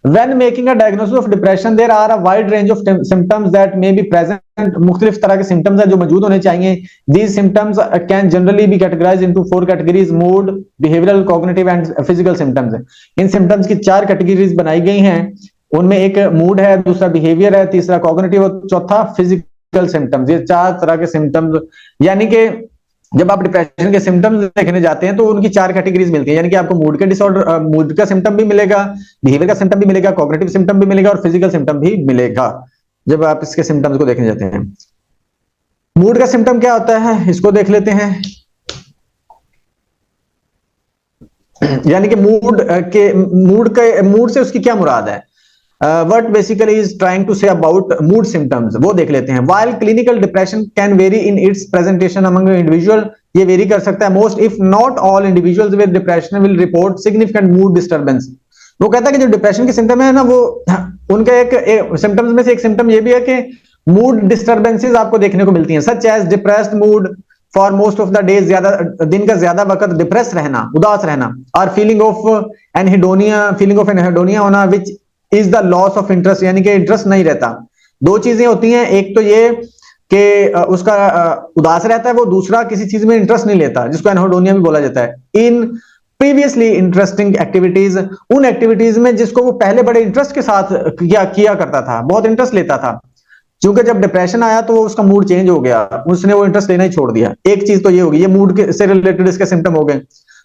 When making a diagnosis of depression, there are a wide range of symptoms that may be present. मुख्तलिफ तरह के symptoms हैं जो मौजूद होने चाहिए. These symptoms can generally be categorized into 4 categories: mood, behavioral, cognitive and physical symptoms. In symptoms की 4 categories बनाई गई हैं. उनमें एक मूड है, दूसरा बिहेवियर है, तीसरा कॉग्निटिव और चौथा फिजिकल सिम्टम्स. ये 4 तरह के सिम्टम्स, यानी कि जब आप डिप्रेशन के सिम्टम्स देखने जाते हैं तो उनकी 4 कैटेगरीज मिलती हैं. यानी कि आपको मूड के डिसऑर्डर, मूड का सिम्टम भी मिलेगा, बिहेवियर का सिम्टम भी मिलेगा, कॉग्निटिव सिम्टम भी मिलेगा और फिजिकल सिम्टम भी मिलेगा जब आप इसके सिम्टम्स को देखने जाते हैं. मूड का सिम्टम क्या होता है, इसको देख लेते हैं. यानी कि मूड से उसकी क्या मुराद है. What basically is trying to say about mood symptoms, वो देख लेते हैं. While clinical depression can vary in its presentation among individual, ये वेरी कर सकता है. Most if not all individuals with depression will report significant mood disturbance. वो कहता है कि जो डिप्रेशन के सिम्टम है ना, वो उनका एक सिम्टम्स में से एक सिम्टम ये भी है कि मूड डिस्टर्बेंसेस आपको देखने को मिलती हैं. Such as depressed mood for most of the day, ज्यादा दिन का ज्यादा वक्त डिप्रेस रहना, उदास रहना, और फीलिंग ऑफ एनहेडोनिया होना, विच is the loss of interest, यानी कि इंटरेस्ट नहीं रहता. 2 चीजें होती हैं, एक तो ये कि उसका उदास रहता है वो, दूसरा किसी चीज में इंटरेस्ट नहीं लेता, जिसको एनहेडोनिया भी बोला जाता है. इन प्रीवियसली इंटरेस्टिंग एक्टिविटीज, उन एक्टिविटीज में जिसको वो पहले बड़े इंटरेस्ट के साथ किया करता था, बहुत इंटरेस्ट लेता था, क्योंकि जब डिप्रेशन आया तो उसका मूड चेंज हो गया, उसने वो इंटरेस्ट लेना ही छोड़ दिया. एक चीज तो ये होगी, ये मूड से रिलेटेड इसके सिम्टम हो गए.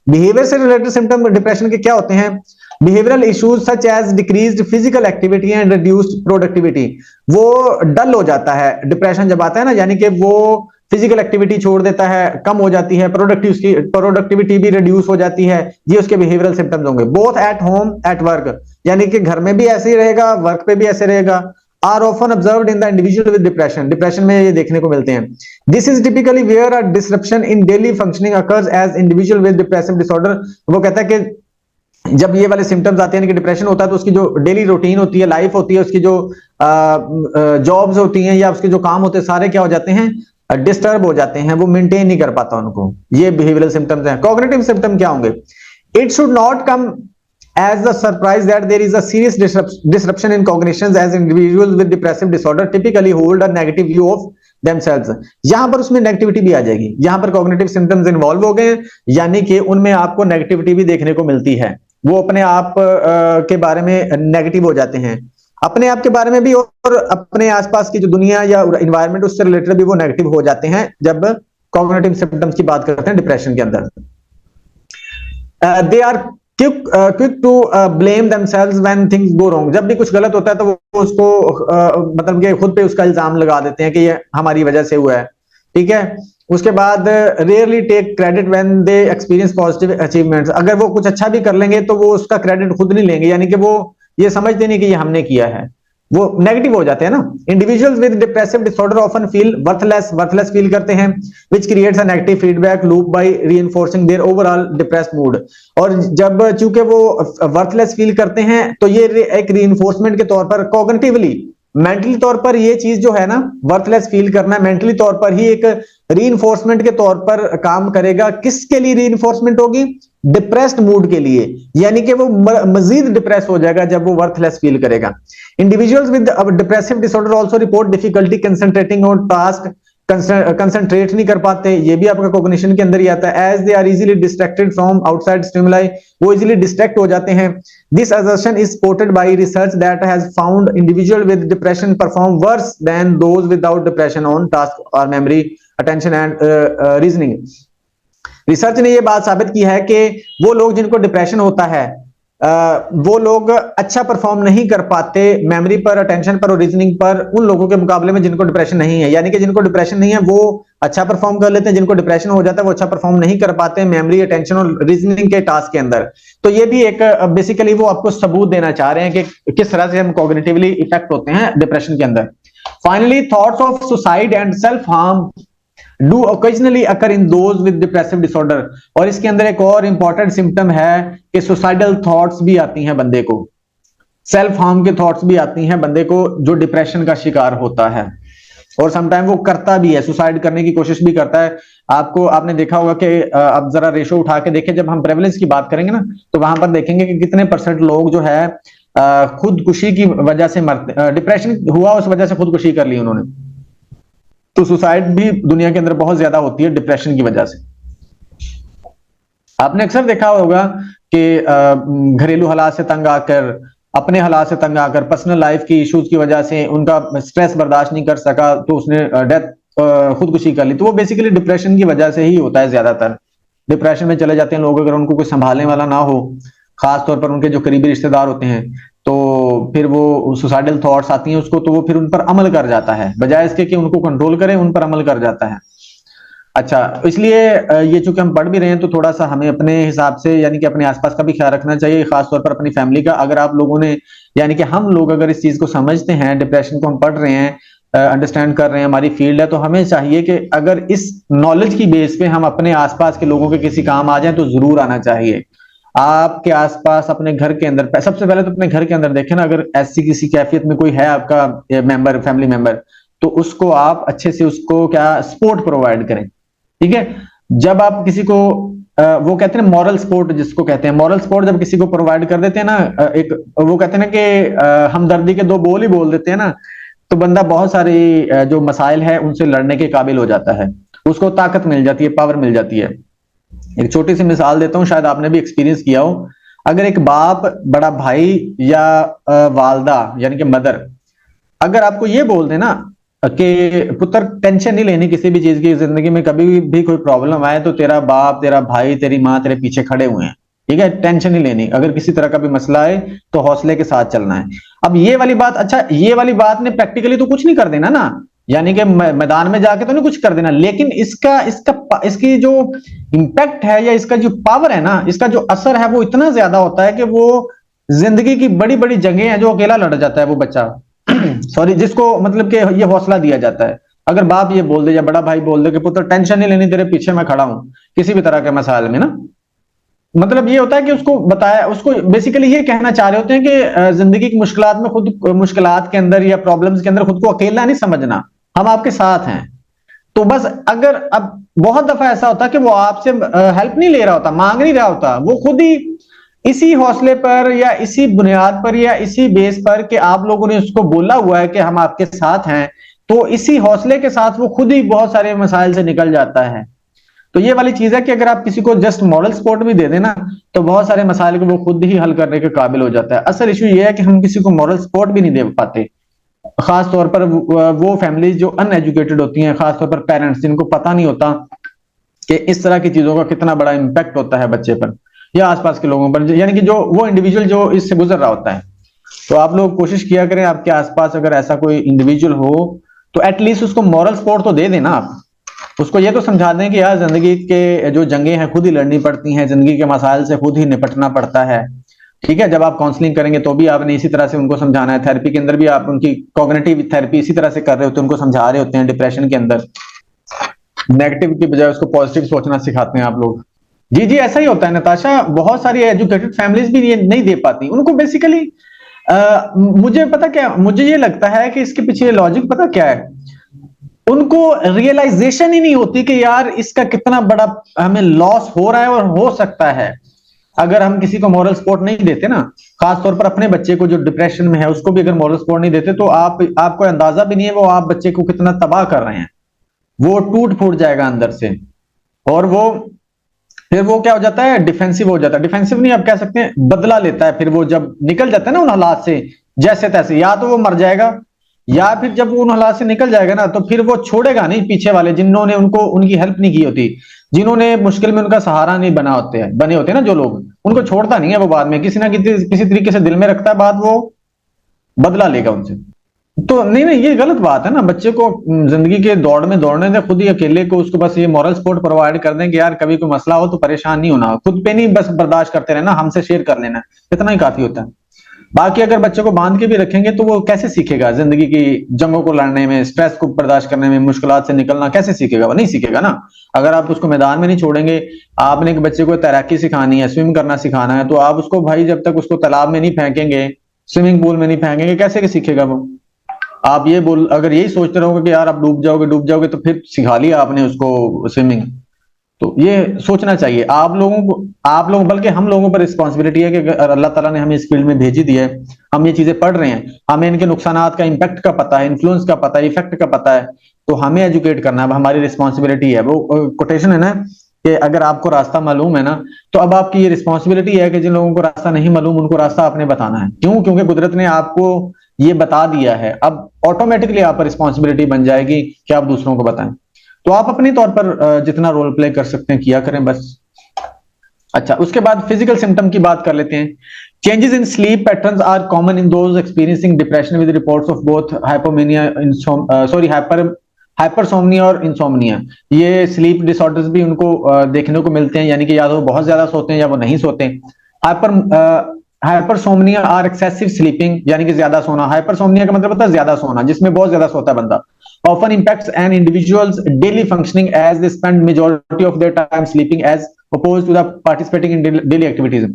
बिहेवियर से रिलेटेड सिम्टम डिप्रेशन के क्या होते हैं. Behavioural issues such as decreased physical activity and reduced productivity. वो डल हो जाता है डिप्रेशन जब आता है ना, यानी कि वो फिजिकल एक्टिविटी छोड़ देता है, कम हो जाती है, प्रोडक्टिविटी भी रिड्यूस हो जाती है. ये उसके बिहेवियरल सिम्टम्स होंगे. Both at home at work, यानी कि घर में भी ऐसे ही रहेगा, वर्क पे भी ऐसे रहेगा. Are often observed in the individual with depression, depression में ये देखने को मिलते हैं. This is typically where a disruption in daily functioning occurs as individual with depressive disorder. वो कहता है कि जब ये वाले सिम्टम्स आते हैं कि डिप्रेशन होता है तो उसकी जो डेली रूटीन होती है, लाइफ होती है, उसकी जो जॉब्स होती हैं या उसके जो काम होते हैं, सारे क्या हो जाते हैं, डिस्टर्ब हो जाते हैं, वो मेंटेन नहीं कर पाता उनको. ये बिहेवियरल सिम्टम्स हैं. कॉग्निटिव सिम्टम क्या होंगे. It should not come as a surprise that there is a serious disruption in cognitions as individuals with depressive disorder typically hold a negative view of themselves. यहां पर उसमें negativity भी आ जाएगी. यहां पर कॉग्निटिव सिम्टम्स इन्वॉल्व हो गए, यानी कि उनमें आपको नेगेटिविटी भी देखने को मिलती है. वो अपने आप के बारे में नेगेटिव हो जाते हैं, अपने आप के बारे में भी और अपने आसपास की जो दुनिया या इन्वायरमेंट उससे रिलेटेड भी वो नेगेटिव हो जाते हैं जब कॉग्निटिव सिम्टम्स की बात करते हैं डिप्रेशन के अंदर. They are quick to blame themselves when things go wrong. जब भी कुछ गलत होता है तो वो उसको मतलब कि खुद पे उसका इल्जाम लगा देते हैं कि ये हमारी वजह से हुआ है. ठीक है. उसके बाद rarely take credit when they experience positive achievements. अगर वो कुछ अच्छा भी कर लेंगे तो वो उसका क्रेडिट खुद नहीं लेंगे, यानी कि वो ये समझते नहीं कि ये हमने किया है, वो नेगेटिव हो जाते हैं ना. Individuals with depressive disorder often feel worthless feel करते हैं, which creates a negative feedback loop by reinforcing their overall depressed mood. और जब चूंकि वो वर्थलेस फील करते हैं तो ये एक रीइंफोर्समेंट के तौर पर कॉग्निटिवली, मेंटली तौर पर ये चीज जो है ना, वर्थलेस फील करना मेंटली तौर पर ही एक रीइंफोर्समेंट के तौर पर काम करेगा. किसके लिए रीइंफोर्समेंट होगी. डिप्रेस्ड मूड के लिए, यानी कि वो मजीद डिप्रेस हो जाएगा जब वो वर्थलेस फील करेगा. Individuals with depressive disorder also report difficulty concentrating on task. Concentrate नहीं कर पाते, ये भी आपका कॉग्निशन के अंदर ही आता है. As they are easily distracted from outside stimuli, वो इजीली डिस्ट्रैक्ट हो जाते हैं. This assertion is supported by research that has found individual with depression perform worse than those without depression on task और memory, attention and reasoning. Research ने ये बात साबित की है कि वो लोग जिनको डिप्रेशन होता है वो लोग अच्छा परफॉर्म नहीं कर पाते मेमोरी पर, अटेंशन पर और रीजनिंग पर उन लोगों के मुकाबले में जिनको डिप्रेशन नहीं है. यानी कि जिनको डिप्रेशन नहीं है वो अच्छा परफॉर्म कर लेते हैं, जिनको डिप्रेशन हो जाता है वो अच्छा परफॉर्म नहीं कर पाते मेमोरी, अटेंशन और रीजनिंग के टास्क के अंदर. तो ये भी एक बेसिकली वो आपको सबूत देना चाह रहे हैं कि किस तरह से हम कॉग्निटिवली इफेक्ट होते हैं डिप्रेशन के अंदर. Finally thoughts of suicide and self harm do occasionally occur in those with depressive disorder. और इसके अंदर एक और इंपॉर्टेंट सिम्टम है कि सुसाइडल थॉट्स भी आती हैं बंदे को, सेल्फ हार्म के थॉट्स भी आती हैं बंदे को जो डिप्रेशन का शिकार होता है, और समटाइम वो करता भी है, सुसाइड करने की कोशिश भी करता है. आपने देखा होगा कि अब जरा रेशो उठा के देखें, जब हम प्रेवलेंस की बात करेंगे ना तो वहां पर देखेंगे कि कितने परसेंट लोग जो है खुदकुशी की वजह से मरते, डिप्रेशन हुआ उस वजह से खुदकुशी कर ली उन्होंने। तो सुसाइड भी दुनिया के अंदर बहुत ज्यादा होती है डिप्रेशन की वजह से। आपने अक्सर देखा होगा कि घरेलू हालात से तंग आकर, अपने हालात से तंग आकर, पर्सनल लाइफ की इश्यूज की वजह से उनका स्ट्रेस बर्दाश्त नहीं कर सका तो उसने डेथ खुदकुशी कर ली। तो वो बेसिकली डिप्रेशन की वजह से ही होता है ज्यादातर। डिप्रेशन में चले जाते हैं लोग अगर उनको कोई संभालने वाला ना हो, खास तौर पर उनके जो करीबी रिश्तेदार होते हैं, तो फिर वो सुसाइडल थॉट्स आती हैं उसको, तो वो फिर उन पर अमल कर जाता है, बजाय इसके कि उनको कंट्रोल करे उन पर अमल कर जाता है। अच्छा, इसलिए ये चूंकि हम पढ़ भी रहे हैं तो थोड़ा सा हमें अपने हिसाब से यानी कि अपने आसपास का भी ख्याल रखना चाहिए, खासतौर पर अपनी फैमिली का। अगर आप लोगों ने यानी कि हम लोग अगर इस चीज को समझते हैं, डिप्रेशन को हम पढ़ रहे हैं, अंडरस्टैंड कर रहे हैं, हमारी फील्ड है, तो हमें चाहिए कि अगर इस नॉलेज की बेस पे हम अपने आसपास के लोगों के किसी काम आ जाए तो जरूर आना चाहिए। आपके आसपास अपने घर के अंदर, सबसे पहले तो अपने घर के अंदर देखें ना, अगर ऐसी किसी कैफियत में कोई है आपका मेंबर, फैमिली मेंबर, तो उसको आप अच्छे से उसको क्या सपोर्ट प्रोवाइड करें। ठीक है, जब आप किसी को वो कहते हैं मॉरल सपोर्ट, जिसको कहते हैं मॉरल सपोर्ट, जब किसी को प्रोवाइड कर देते हैं ना, एक वो कहते हैं ना कि हमदर्दी के दो बोल ही बोल देते हैं ना, तो बंदा बहुत सारी जो मसाइल है उनसे लड़ने के काबिल हो जाता है, उसको ताकत मिल जाती है, पावर मिल जाती है। एक छोटी सी मिसाल देता हूँ, शायद आपने भी एक्सपीरियंस किया हो। अगर एक बाप, बड़ा भाई या वालदा यानी कि मदर, अगर आपको ये बोल देना कि पुत्र टेंशन नहीं लेनी किसी भी चीज की, जिंदगी में कभी भी कोई प्रॉब्लम आए तो तेरा बाप, तेरा भाई, तेरी माँ तेरे पीछे खड़े हुए हैं, ठीक है, टेंशन नहीं लेनी, अगर किसी तरह का भी मसला आए तो हौसले के साथ चलना है। अब ये वाली बात, अच्छा ये वाली बात ने प्रैक्टिकली तो कुछ नहीं कर देना ना, यानी कि मैदान में जाके तो नहीं कुछ कर देना, लेकिन इसका इसका इसकी जो इम्पैक्ट है या इसका जो पावर है ना, इसका जो असर है वो इतना ज्यादा होता है कि वो जिंदगी की बड़ी बड़ी जंगें हैं जो अकेला लड़ जाता है वो बच्चा। सॉरी, जिसको मतलब कि ये हौसला दिया जाता है। अगर बाप ये बोल दे या बड़ा भाई बोल दे कि पुत्र टेंशन नहीं लेनी, तेरे पीछे मैं खड़ा हूं किसी भी तरह के मसाइल में ना, मतलब ये होता है कि उसको बताया, उसको बेसिकली ये कहना चाह रहे होते हैं कि जिंदगी की मुश्किलात में खुद, मुश्किलात के अंदर या प्रॉब्लम्स के अंदर खुद को अकेला नहीं समझना, हम आपके साथ हैं। तो बस अगर अब बहुत दफा ऐसा होता है कि वो आपसे हेल्प नहीं ले रहा होता, मांग नहीं रहा होता, वो खुद ही इसी हौसले पर या इसी बुनियाद पर या इसी बेस पर कि आप लोगों ने उसको बोला हुआ है कि हम आपके साथ हैं, तो इसी हौसले के साथ वो खुद ही बहुत सारे मसाइल से निकल जाता है। तो ये वाली चीज है कि अगर आप किसी को जस्ट मॉरल सपोर्ट भी दे देना तो बहुत सारे मसाइल को वो खुद ही हल करने के काबिल हो जाता है। असल इशू ये है कि हम किसी को मॉरल सपोर्ट भी नहीं दे पाते, खास तौर पर वो फैमिलीज जो अनएजुकेटेड होती हैं, खास तौर पर पेरेंट्स जिनको पता नहीं होता कि इस तरह की चीजों का कितना बड़ा इंपैक्ट होता है बच्चे पर या आसपास के लोगों पर, यानी कि जो वो इंडिविजुअल जो इससे गुजर रहा होता है। तो आप लोग कोशिश किया करें, आपके आसपास अगर ऐसा कोई इंडिविजुअल हो तो एटलीस्ट उसको मॉरल सपोर्ट तो दे देना। आप उसको ये तो समझा दें कि यार जिंदगी के जो जंगें हैं खुद ही लड़नी पड़ती हैं, जिंदगी के मसाइल से खुद ही निपटना पड़ता है। ठीक है, जब आप काउंसलिंग करेंगे तो भी आपने इसी तरह से उनको समझाना है, थेरेपी के अंदर भी आप उनकी कॉग्निटिव थेरेपी इसी तरह से कर रहे होते हैं, उनको समझा रहे होते हैं। डिप्रेशन के अंदर नेगेटिव की बजाय उसको पॉजिटिव सोचना सिखाते हैं आप लोग। जी जी, ऐसा ही होता है नताशा, बहुत सारी एजुकेटेड फैमिलीज भी ये नहीं दे पाती उनको बेसिकली। मुझे पता क्या, मुझे ये लगता है कि इसके पीछे लॉजिक पता क्या है, उनको रियलाइजेशन ही नहीं होती कि यार इसका कितना बड़ा हमें लॉस हो रहा है और हो सकता है अगर हम किसी को मॉरल सपोर्ट नहीं देते ना। खास तौर पर अपने बच्चे को जो डिप्रेशन में है उसको भी अगर मॉरल सपोर्ट नहीं देते तो आपको अंदाजा भी नहीं है वो आप बच्चे को कितना तबाह कर रहे हैं। वो टूट फूट जाएगा अंदर से, और वो फिर वो क्या हो जाता है, डिफेंसिव हो जाता है। डिफेंसिव नहीं आप कह सकते हैं, बदला लेता है। फिर वो जब निकल जाता है ना उन हालात से जैसे तैसे, या तो वो मर जाएगा या फिर जब वो उन हालात से निकल जाएगा ना तो फिर वो छोड़ेगा नहीं पीछे वाले जिन्होंने उनको उनकी हेल्प नहीं की होती, जिन्होंने मुश्किल में उनका सहारा नहीं बने होते ना जो लोग, उनको छोड़ता नहीं है वो, बाद में किसी ना किसी तरीके से दिल में रखता है, बाद वो बदला लेगा उनसे। तो नहीं नहीं, ये गलत बात है ना, बच्चे को जिंदगी के दौड़ में दौड़ने दें, खुद ही अकेले को उसको बस ये मॉरल सपोर्ट प्रोवाइड कर दें कि यार कभी कोई मसला हो तो परेशान नहीं होना, खुद पे नहीं बस बर्दाश्त करते रहना, हमसे शेयर कर लेना, इतना ही काफी होता है। बाकी अगर बच्चे को बांध के भी रखेंगे तो वो कैसे सीखेगा जिंदगी की जंगों को लड़ने में, स्ट्रेस को बर्दाश्त करने में, मुश्किलात से निकलना कैसे सीखेगा? वो नहीं सीखेगा ना। अगर आप उसको मैदान में नहीं छोड़ेंगे, आपने एक बच्चे को तैराकी सिखानी है, स्विम करना सिखाना है, तो आप उसको भाई जब तक उसको तालाब में नहीं फेंकेंगे, स्विमिंग पूल में नहीं फेंकेंगे, कैसे सीखेगा वो? आप ये बोल अगर यही सोचते रहोगे कि यार आप डूब जाओगे तो फिर सिखा लिया आपने उसको स्विमिंग। तो ये सोचना चाहिए आप लोगों को, आप लोग बल्कि हम लोगों पर रिस्पॉन्सिबिलिटी है कि अगर अल्लाह ताला ने हमें इस फील्ड में भेजी दी है हम ये चीजें पढ़ रहे हैं, हमें इनके नुकसानात का, इम्पैक्ट का पता है, इन्फ्लुएंस का पता है, इफेक्ट का पता है, तो हमें एजुकेट करना है, हमारी रिस्पॉन्सिबिलिटी है। वो कोटेशन है ना कि अगर आपको रास्ता मालूम है ना, तो अब आपकी ये रिस्पॉन्सिबिलिटी है कि जिन लोगों को रास्ता नहीं मालूम उनको रास्ता आपने बताना है। क्यों? क्योंकि कुदरत ने आपको ये बता दिया है, अब ऑटोमेटिकली आप पर रिस्पॉन्सिबिलिटी बन जाएगी कि आप दूसरों को बताएं। तो आप अपने तौर पर जितना रोल प्ले कर सकते हैं किया करें बस। अच्छा, उसके बाद फिजिकल सिम्टम की बात कर लेते हैं। Changes in sleep patterns are common in those experiencing depression with reports of both hypomania, hypersomnia और इंसोमनिया। ये स्लीप डिसऑर्डर्स भी उनको देखने को मिलते हैं, यानी कि या तो वो बहुत ज्यादा सोते हैं या वो नहीं सोते। Hyper hypersomnia or excessive sleeping, यानी कि ज्यादा सोना। हाइपरसोमनिया का मतलब होता है ज्यादा सोना, जिसमें बहुत ज्यादा सोता है बंदा। Often impacts an individual's daily functioning as they spend majority of their time sleeping as opposed to the participating in daily activities.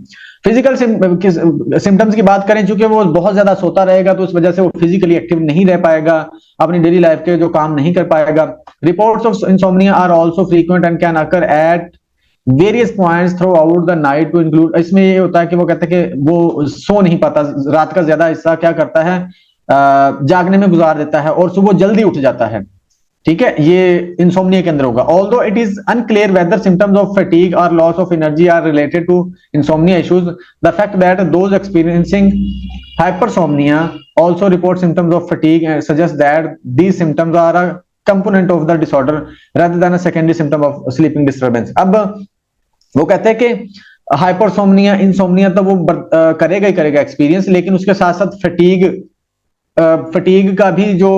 Physical symptoms की बात करें, चूंकि वो बहुत ज्यादा सोता रहेगा तो उस वजह से वो फिजिकली एक्टिव नहीं रह पाएगा, अपनी डेली लाइफ के जो काम नहीं कर पाएगा। Reports of insomnia are also frequent and can occur at various points throughout the night to include. इसमें ये होता है कि वो कहते हैं कि वो सो नहीं पाता, रात का ज्यादा हिस्सा क्या करता है, जागने में गुजार देता है और सुबह जल्दी उठ जाता है। ठीक है, ये इंसोम्निया के अंदर होगा। Although it is unclear whether symptoms of fatigue और loss of energy are related to insomnia issues, the fact that those experiencing hypersomnia also report symptoms of fatigue and suggests that these symptoms are a component of the disorder rather than a secondary symptom of sleeping disturbance. अब वो कहते हैं कि hypersomnia, insomnia तो वो करेगा ही करेगा experience, लेकिन उसके साथ साथ फटीग का भी जो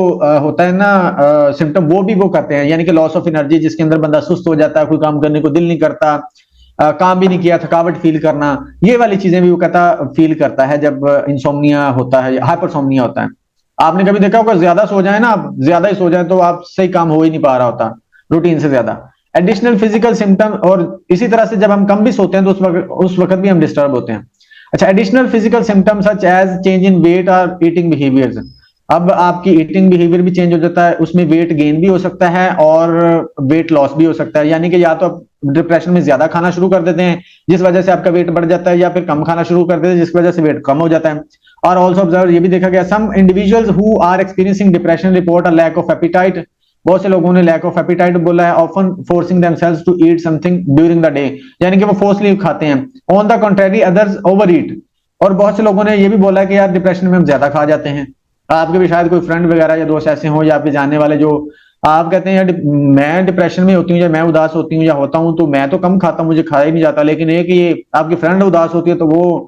होता है ना सिम्टम, वो भी वो करते हैं, यानी कि लॉस ऑफ एनर्जी, जिसके अंदर बंदा सुस्त हो जाता है, कोई काम करने को दिल नहीं करता, काम भी नहीं किया, थकावट फील करना, ये वाली चीजें भी वो कहता फील करता है जब इंसोम्निया होता है, हाइपरसोमनिया होता है। आपने कभी देखा होगा, ज्यादा सो जाए ना, आप ज्यादा ही सो जाए तो आप सही काम हो ही नहीं पा रहा होता रूटीन से ज्यादा। एडिशनल फिजिकल सिम्टम, और इसी तरह से जब हम कम भी सोते हैं तो उस वक्त भी हम डिस्टर्ब होते हैं। अच्छा, additional physical symptom such as change in weight और ईटिंग बिहेवियर्स। अब आपकी ईटिंग बिहेवियर भी चेंज हो जाता है, उसमें वेट गेन भी हो सकता है और वेट लॉस भी हो सकता है, यानी कि या तो आप डिप्रेशन में ज्यादा खाना शुरू कर देते हैं जिस वजह से आपका वेट बढ़ जाता है, या फिर कम खाना शुरू कर देते हैं जिस वजह से वेट कम हो जाता है। और ऑल्सो ऑब्जर्व, ये भी देखा गया, some individuals who are experiencing depression report a lack of appetite. बहुत से लोगों ने लैक ऑफ एपिटाइट बोला है। Often forcing themselves to eat something during the day, यानी कि वो फोर्सली खाते हैं। On the contrary others overeat. और बहुत से लोगों ने ये भी बोला कि यार डिप्रेशन में हम ज्यादा खा जाते हैं। आपके भी शायद कोई फ्रेंड वगैरह या दोस्त ऐसे हो, या आपके जानने वाले जो आप कहते हैं यार मैं डिप्रेशन में होती हूँ या मैं उदास होती हूँ या होता हूँ तो मैं तो कम खाता हूँ, मुझे खाया ही नहीं जाता, लेकिन ये कि ये आपकी फ्रेंड उदास होती है तो वो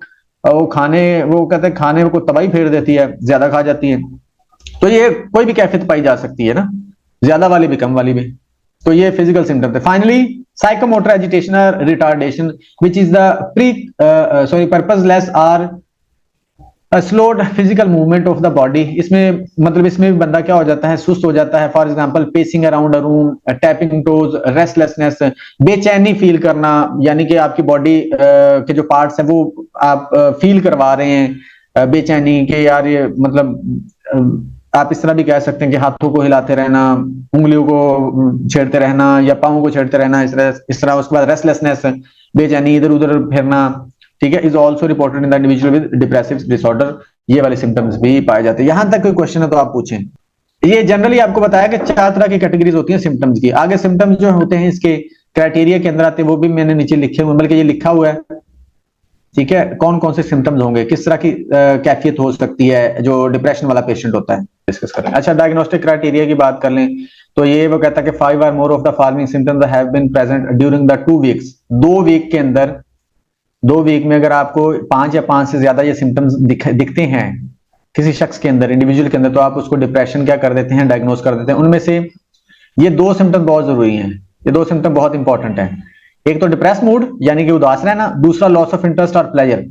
कहते हैं खाने को तबाही फेर देती है, ज्यादा खा जाती है। तो ये कोई भी कैफियत पाई जा सकती है ना, ज्यादा वाली भी कम वाली भी। तो ये फिजिकल सिम्टम थे। फाइनली साइकोमोटर एजिटेशन और retardation which is the purposeless or slowed physical movement of the body. इसमें मतलब इसमें भी बंदा क्या हो जाता है, सुस्त हो जाता है। For example pacing around a room, tapping toes, restlessness, बेचैनी फील करना, यानी कि आपकी बॉडी के जो पार्ट्स हैं वो आप फील करवा रहे हैं बेचैनी के, यार ये मतलब आप इस तरह भी कह सकते हैं कि हाथों को हिलाते रहना, उंगलियों को छेड़ते रहना या पाँव को छेड़ते रहना, इस तरह। उसके बाद रेस्टलेसनेस, बेचैनी, इधर उधर फिरना, ठीक है, is also reported in the individual with depressive disorder. ये वाले सिम्टम्स भी पाए जाते हैं। यहां तक कोई क्वेश्चन है तो आप पूछें। ये जनरली आपको बताया कि 4 तरह की कैटेगरीज होती हैं सिम्टम्स की। आगे सिम्टम्स जो होते हैं इसके क्राइटेरिया के अंदर आते हैं, वो भी मैंने नीचे लिखे हुए, बल्कि ये लिखा हुआ है, ठीक है, कौन कौन से सिम्टम्स होंगे, किस तरह की कैफियत हो सकती है जो डिप्रेशन वाला पेशेंट होता है, डिस्कस करें। अच्छा, डायग्नोस्टिक क्राइटेरिया की बात कर लें तो ये वो कहता है कि 5 or more of the following symptoms have been present during the 2 weeks। 2 week के अंदर, 2 वीक में अगर आपको 5 या 5 से ज्यादा ये सिम्टम्स दिखते हैं किसी शख्स के अंदर, इंडिविजुअल के अंदर, तो आप उसको डिप्रेशन क्या कर देते हैं, डायग्नोस कर देते हैं। उनमें से ये 2 सिम्टम बहुत जरूरी हैं, ये 2 सिम्टम बहुत इंपॉर्टेंट है। एक तो डिप्रेस मूड, यानी कि उदास रहना, दूसरा लॉस ऑफ इंटरेस्ट और प्लेजर।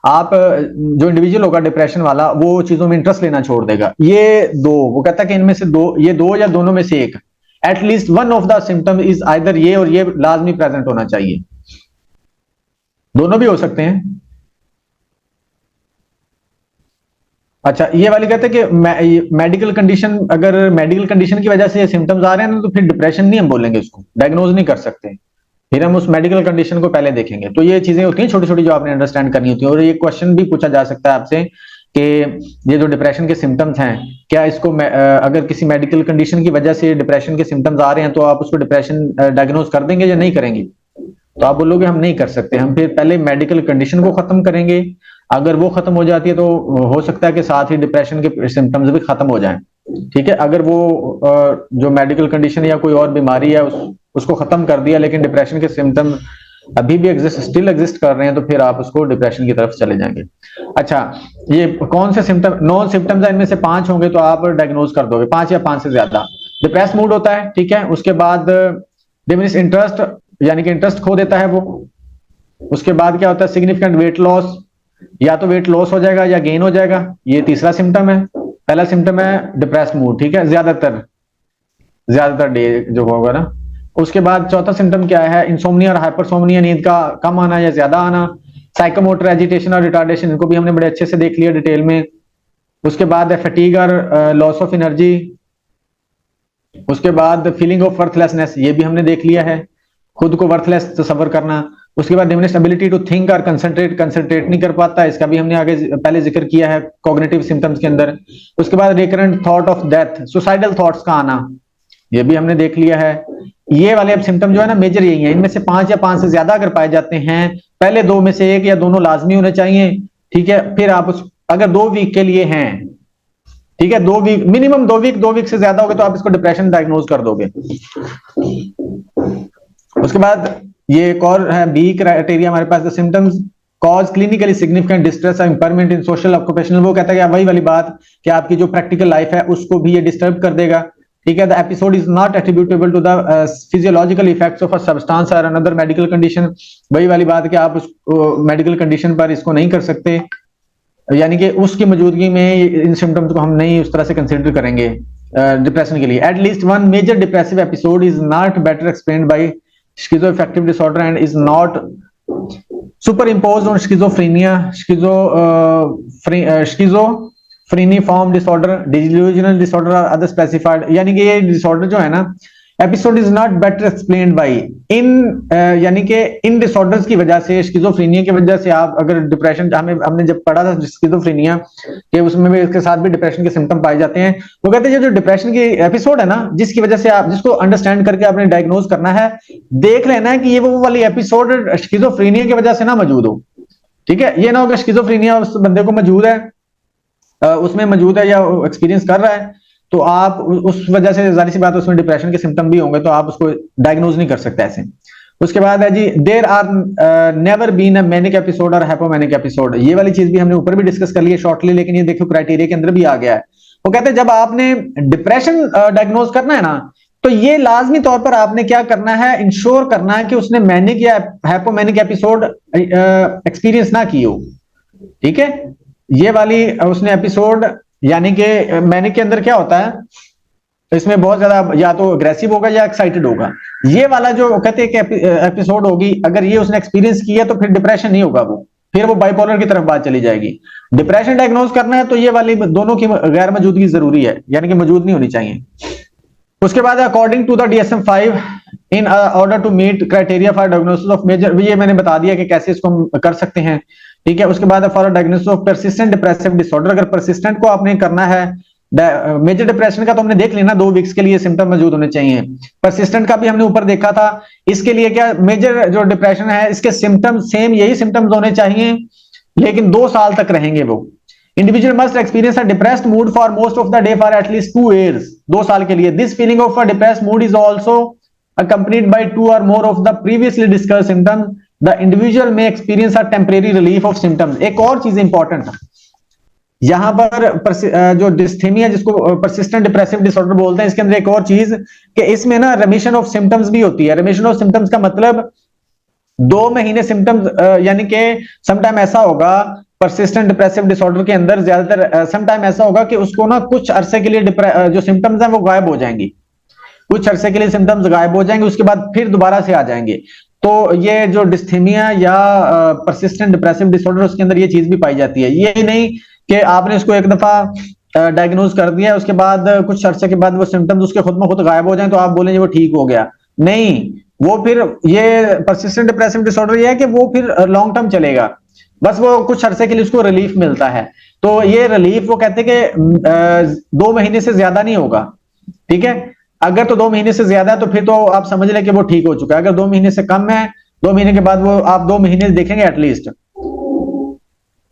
आप जो इंडिविजुअल होगा डिप्रेशन वाला, वो चीजों में इंटरेस्ट लेना छोड़ देगा। ये 2, वो कहता है कि इनमें से 2, ये 2 या दोनों में से एक, at least one of the symptom is either ये और ये लाजमी प्रेजेंट होना चाहिए। दोनों भी हो सकते हैं। अच्छा, ये वाली कहते हैं कि मेडिकल कंडीशन, अगर मेडिकल कंडीशन की वजह से ये सिम्टम्स आ रहे हैं ना, तो फिर डिप्रेशन नहीं हम बोलेंगे, उसको डायग्नोज नहीं कर सकते, फिर हम उस मेडिकल कंडीशन को पहले देखेंगे। तो ये चीजें होती हैं छोटी छोटी जो आपने अंडरस्टैंड करनी होती है। और ये क्वेश्चन भी पूछा जा सकता है आपसे कि ये जो डिप्रेशन के सिम्टम्स हैं, क्या इसको अगर किसी मेडिकल कंडीशन की वजह से डिप्रेशन के सिम्टम्स आ रहे हैं तो आप उसको डिप्रेशन डायग्नोज कर देंगे या नहीं करेंगे? तो आप बोलोगे हम नहीं कर सकते, हम फिर पहले मेडिकल कंडीशन को खत्म करेंगे। अगर वो खत्म हो जाती है तो हो सकता है कि साथ ही डिप्रेशन के सिम्टम्स भी खत्म हो जाएं। ठीक है, अगर वो जो मेडिकल कंडीशन या कोई और बीमारी है उसको खत्म कर दिया लेकिन डिप्रेशन के सिम्टम अभी भी स्टिल एग्जिस्ट कर रहे हैं, तो फिर आप उसको डिप्रेशन की तरफ चले जाएंगे। अच्छा, ये कौन से सिम्टम, 9 सिम्टम्स है, इनमें से 5 होंगे तो आप डायग्नोज कर दोगे, 5 या 5 से ज्यादा। डिप्रेस मूड होता है, ठीक है। उसके बाद डिमिनिश इंटरेस्ट, यानी कि इंटरेस्ट खो देता है वो। उसके बाद क्या होता है, सिग्निफिकेंट वेट लॉस, या तो वेट लॉस हो जाएगा या गेन हो जाएगा, ये तीसरा सिम्टम है। पहला सिम्टम है डिप्रेस मूड, ठीक है, ज्यादातर डे जो होगा ना। उसके बाद चौथा सिम्टम क्या है, इंसोम्निया और हाइपरसोम्निया, नींद का कम आना या ज्यादा आना। साइकोमोटर एजिटेशन और रिटार्डेशन, इनको भी हमने बड़े अच्छे से देख लिया डिटेल में। उसके बाद है फटीग और लॉस ऑफ एनर्जी। उसके बाद फीलिंग ऑफ वर्थलेसनेस, ये भी हमने देख लिया है, खुद को वर्थलेस तस्वर करना। उसके बाद डिमिनिश्ड एबिलिटी टू थिंक और कंसंट्रेट नहीं कर पाता, इसका भी हमने आगे पहले जिक्र किया है कॉग्निटिव सिम्टम्स के अंदर। उसके बाद recurrent thought of death, suicidal thoughts का आना, ये भी हमने देख लिया है। ये वाले अब सिम्टम जो है ना मेजर यही है, इनमें से 5 या 5 से ज्यादा अगर पाए जाते हैं, पहले 2 में से एक या दोनों लाजमी होने चाहिए, ठीक है। फिर आप अगर 2 वीक के लिए हैं, ठीक है, 2 वीक मिनिमम, 2 वीक से ज्यादा हो गए तो आप इसको डिप्रेशन डायग्नोज कर दोगे। उसके बाद ये एक और है बी क्राइटेरिया हमारे पास, the symptoms cause clinically significant distress और इंपैरमेंट इन सोशल ऑक्यूपेशनल। वो कहता है कि वही वाली बात कि आपकी जो प्रैक्टिकल लाइफ है उसको भी ये डिस्टर्ब कर देगा, ठीक है। The episode is not attributable to the physiological effects of a substance or another medical condition. वही वाली बात कि आप उस मेडिकल कंडीशन पर इसको नहीं कर सकते, यानी कि उसकी मौजूदगी में इन सिम्टम्स को हम नहीं उस तरह से कंसिडर करेंगे डिप्रेशन के लिए। At least one major depressive episode is not better explained by schizoaffective disorder and is not superimposed on schizophrenia, schizophreniform disorder, delusional disorder or other specified। यानी कि ये डिसऑर्डर जो है ना, episode is not better explained by in, यानी कि इन disorders की वजह से, स्किज़ोफ्रेनिया की वजह से आप अगर डिप्रेशन, हमने जब पढ़ा था स्किज़ोफ्रेनिया कि उसमें भी इसके साथ भी डिप्रेशन के सिम्टम पाए जाते हैं। वो कहते हैं जो डिप्रेशन की एपिसोड है ना, जिसकी वजह से आप जिसको अंडरस्टैंड करके आपने डायग्नोज करना है, देख लेना है कि ये वो वाली एपिसोड स्किज़ोफ्रेनिया की वजह से ना मौजूद हो, ठीक है। ये ना हो कि स्किज़ोफ्रेनिया उस बंदे को मौजूद है, उसमें मौजूद है या एक्सपीरियंस कर रहा है, तो आप उस वजह से जाहिर सी बात है उसमें डिप्रेशन के सिम्टम भी होंगे, तो आप उसको डायग्नोज नहीं कर सकते ऐसे। उसके बाद है जी, there are never been a manic episode और हाइपोमैनिक एपिसोड। ये वाली चीज भी हमने ऊपर भी डिस्कस कर ली है शॉर्टली, लेकिन ये देखो क्राइटेरिया के अंदर भी आ गया है। वो कहते हैं जब आपने डिप्रेशन डायग्नोज करना है ना, तो ये लाजमी तौर पर आपने क्या करना है, इंश्योर करना है कि उसने मैनिक या हाइपोमैनिक एपिसोड एक्सपीरियंस ना की हो, ठीक है। ये वाली उसने एपिसोड, यानी कि मैनिक के अंदर क्या होता है, इसमें बहुत ज्यादा या तो अग्रेसिव होगा या एक्साइटेड होगा। ये वाला जो कहते हैं कि एपिसोड होगी, अगर ये उसने एक्सपीरियंस किया तो फिर डिप्रेशन नहीं होगा, वो फिर वो बाइपोलर की तरफ बात चली जाएगी। डिप्रेशन डायग्नोज करना है तो ये वाली दोनों की गैर मौजूदगी जरूरी है, यानी कि मौजूद नहीं होनी चाहिए। उसके बाद according to the DSM-5 in order to meet criteria for diagnosis of major, ये मैंने बता दिया कि कैसे इसको हम कर सकते हैं, ठीक है। उसके बाद for diagnosis of persistent depressive disorder, अगर परसिस्टेंट को आपने करना है, मेजर डिप्रेशन का तो हमने देख लेना 2 वीक्स के लिए सिम्टम मौजूद होने चाहिए। परसिस्टेंट का भी हमने ऊपर देखा था, इसके लिए क्या, मेजर जो डिप्रेशन है इसके सिम्टम सेम यही सिम्टम्स होने चाहिए, लेकिन 2 साल तक रहेंगे वो। Individual must experience a depressed mood for most of the day for at least 2 years, 2 साल के लिए। This feeling of a depressed mood is also accompanied by 2 or more of the previously discussed symptoms. The individual may experience a temporary relief of symptoms। एक और चीज important यहां पर जो डिस्थेमिया, जिसको परसिस्टेंट डिप्रेसिव डिसऑर्डर बोलते हैं, इसके अंदर एक और चीज कि इसमें ना रिमिशन ऑफ सिम्टम्स भी होती है। रिमिशन ऑफ सिम्टम्स का मतलब 2 महीने सिम्टम्स, यानी कि समटाइम ऐसा होगा परसिस्टेंट डिप्रेसिव डिसऑर्डर के अंदर, ज्यादातर समटाइम ऐसा होगा कि उसको ना कुछ अरसे के लिए जो सिम्टम्स हैं वो गायब हो जाएंगी, कुछ अरसे के लिए सिम्टम्स गायब हो जाएंगे, उसके बाद फिर दोबारा से आ जाएंगे। तो ये जो डिस्थेमिया या परसिस्टेंट डिप्रेसिव डिसऑर्डर, उसके अंदर ये चीज भी पाई जाती है। ये नहीं कि आपने इसको एक दफा डायग्नोज कर दिया, उसके बाद कुछ अरसे के बाद वो सिम्टम्स उसके खुद में खुद गायब हो जाएं तो आप बोलेंगे वो ठीक हो गया, नहीं। वो फिर ये परसिस्टेंट डिप्रेसिव डिसऑर्डर ये है कि वो फिर लॉन्ग टर्म चलेगा, बस वो कुछ अरसे के लिए उसको रिलीफ मिलता है। तो ये रिलीफ वो कहते हैं कि 2 महीने से ज्यादा नहीं होगा, ठीक है। अगर तो 2 महीने से ज्यादा है तो फिर तो आप समझ लें कि वो ठीक हो चुका है। अगर 2 महीने से कम है, 2 महीने के बाद वो आप 2 महीने देखेंगे एटलीस्ट,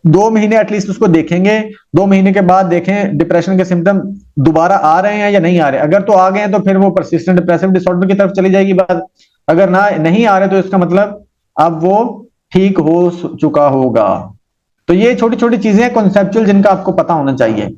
2 महीने एटलीस्ट उसको देखेंगे। 2 महीने के बाद देखें डिप्रेशन के सिम्टम दोबारा आ रहे हैं या नहीं आ रहे। अगर तो आ गए हैं तो फिर वो परसिस्टेंट डिप्रेसिव डिसऑर्डर की तरफ चली जाएगी बात। अगर ना नहीं आ रहे तो इसका मतलब अब वो ठीक हो चुका होगा। तो ये छोटी छोटी चीजें हैं कॉन्सेप्चुअल, जिनका आपको पता होना चाहिए।